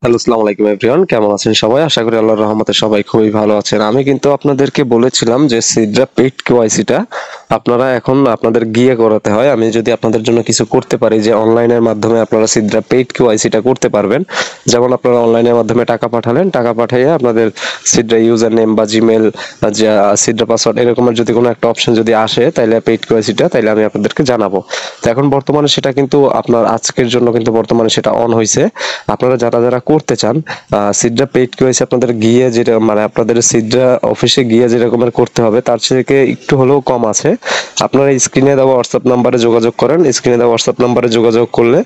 Hello, আসসালামু আলাইকুম everyone. কেমন আছেন সবাই? আশা করি আল্লাহর রহমতে সবাই খুবই ভালো আছেন। আমি কিন্তু আপনাদেরকে বলেছিলাম যে সিডরা পেইড কেওয়াইসিটা আপনারা এখন আপনাদের গিয়ে করাতে হয়। আমি যদি আপনাদের জন্য কিছু করতে পারি যে অনলাইনের মাধ্যমে আপনারা সিডরা পেইড কেওয়াইসিটা করতে পারবেন। যেমন আপনারা অনলাইনের মাধ্যমে টাকা পাঠালেন, টাকা পাঠাইয়া আপনাদের সিডরা ইউজার নেম বা জিমেল যা সিডরা পাসওয়ার্ড এরকমের যদি কোনো একটা অপশন যদি আসে তাইলে পেইড কেওয়াইসিটা তাইলে আমি আপনাদেরকে জানাবো। তো এখন বর্তমানে সেটা কিন্তু আপনার আজকের জন্য কিন্তু বর্তমানে সেটা অন হইছে। আপনারা যারা করতে চান সিডরা পেইড কেওয়াইসি আপনাদের গিয়ে যেটা মানে আপনাদের সিডরা অফিসে গিয়ে যেরকমের করতে হবে তার থেকে একটু হলেও কম আছে। আপনারা স্ক্রিনে দেওয়া হোয়াটসঅ্যাপ নাম্বারে যোগাযোগ করেন। স্ক্রিনে দেওয়া হোয়াটসঅ্যাপ নাম্বারে যোগাযোগ করলে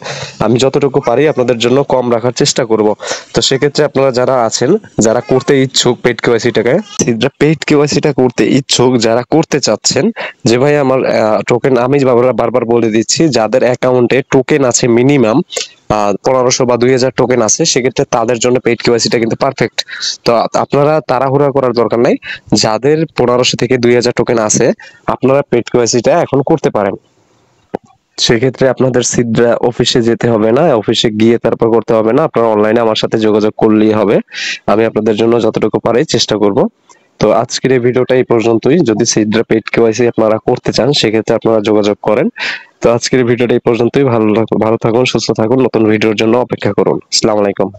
আমি যতটুকু পারি আপনাদের জন্য কম রাখার চেষ্টা করব। তো সেক্ষেত্রে আপনারা যারা আছেন, যারা করতে ইচ্ছুক পেইড কেওয়াইসিটাকে, সিডরা পেইড কেওয়াইসিটা করতে ইচ্ছুক, যারা করতে চাচ্ছেন যে ভাই আমার টোকেন, আমি বারবার বলে দিচ্ছি যাদের অ্যাকাউন্টে টোকেন আছে মিনিমাম 1500 বা 2000 টোকেন আছে, সেক্ষেত্রে তাদের জন্য পেইড কেওয়াইসিটা কিন্তু পারফেক্ট। তো আপনারা তাড়াহুড়া করার দরকার নাই। যাদের 1500 থেকে 2000 টোকেন আছে আপনারা পেইড কেওয়াইসিটা এখন করতে পারেন। সেক্ষেত্রে আপনাদের সিডরা অফিসে যেতে হবে না, অফিসে গিয়ে তারপর করতে হবে না, আপনারা অনলাইনে আমার সাথে যোগাযোগ করলেই হবে। আমি আপনাদের জন্য যতটুকু পারি চেষ্টা করব। তো আজকের এই ভিডিওটা এই পর্যন্তই। যদি সিডরা পেইড কেওয়াইসি আপনারা করতে চান সেক্ষেত্রে আপনারা যোগাযোগ করেন। তো আজকের ভিডিওটা এই পর্যন্তই। ভালো থাকুন, সুস্থ থাকুন। নতুন ভিডিওর জন্য অপেক্ষা করুন। আসসালামু আলাইকুম।